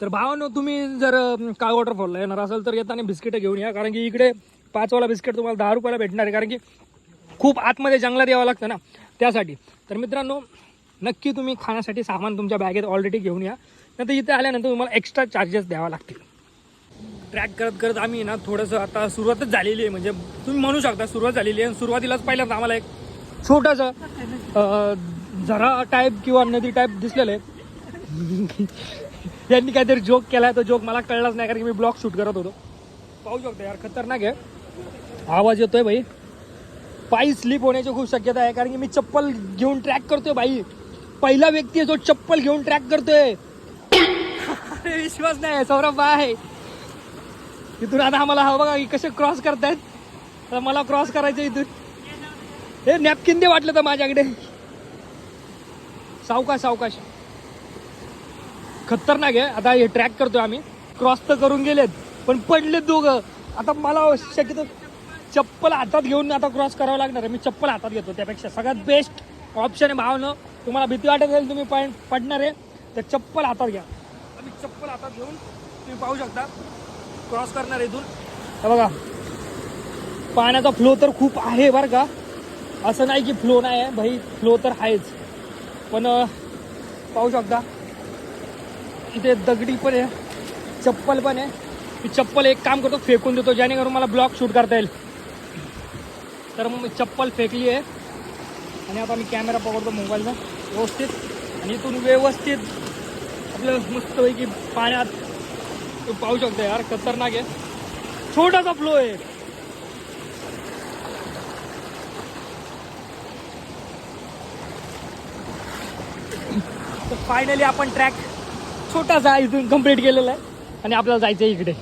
तर भावानो तुम्ही जर काळ वॉटरफॉलला येणार असाल तर येताना बिस्किट घेऊन या, कारण की इकडे 5 वाला बिस्किट तुम्हाला 10 रुपयाला भेटणार आहे, कारण की खूप आतमध्ये जंगलात यावं लागतं ना त्यासाठी. तर मित्रांनो नक्की तुम्ही खाण्यासाठी सामान तुमच्या बॅगेत ऑलरेडी घेऊन या, नंतर इथे आल्यानंतर तुम्हाला एक्स्ट्रा चार्जेस द्यावा लागतील. ट्रॅक करत करत आम्ही ना थोडंसं आता सुरुवातच झालेली आहे, म्हणजे तुम्ही म्हणू शकता सुरुवात झालेली आहे. सुरुवातीलाच पहिल्यांदा आम्हाला एक छोटंसं झरा टाईप किंवा नदी टाईप दिसलेलं आहे. यांनी काहीतरी जोक केला, तो जोक मला कळलाच नाही, कारण की मी ब्लॉग शूट करत होतो. पाहू शकतो यार, खतरनाक आहे. आवाज येतोय भाई, पायी स्लिप होण्याची खूप शक्यता आहे, कारण की मी चप्पल घेऊन ट्रॅक करतोय भाई. पहिला व्यक्ती आहे जो चप्पल घेऊन ट्रॅक करतोय. अरे विश्वास नाही सौरभ भाई. इथून आता आम्हाला हा बघा कसे क्रॉस करतायत, तर मला क्रॉस करायचं इथून. हे नॅपकिन दे वाटलं तर माझ्याकडे. सावकाश सावकाश, खतरनाक आहे. आता हे ट्रॅक करतोय आम्ही, क्रॉस तर करून गेलेत पण पडलेत दोघं. आता मला शक्यतो चप्पल हातात घेऊन आता क्रॉस करावं लागणार आहे. मी चप्पल हातात घेतो, त्यापेक्षा सगळ्यात बेस्ट ऑप्शन आहे भावनं. तुम्हाला भीती वाटत असेल तुम्ही पडणार आहे तर चप्पल हातात घ्या. मी चप्पल हातात घेऊन तुम्ही पाहू शकता क्रॉस करणार इथून. हे बघा पाण्याचा फ्लो तर खूप आहे बरं का, असं नाही की फ्लो नाही आहे भाई, फ्लो तर आहेच. पण पाहू शकता इथे दगडी पण आहे, चप्पल पण आहे. मी चप्पल एक काम करतो फेकून देतो, जेणेकरून मला ब्लॉग शूट करता येईल. तर मग मी चप्पल फेकली आहे आणि आता मी कॅमेरा पकडतो मोबाईलचा व्यवस्थित, आणि इथून व्यवस्थित आपलं मस्तपैकी पाण्यात. तो पाहू शकतो यार, खतरनाक आहे. छोटासा फ्लो आहे. तर फायनली आपण ट्रॅक छोटासा इथून कंप्लीट केलेला आहे आणि आपल्याला जायचं आहे इकडे.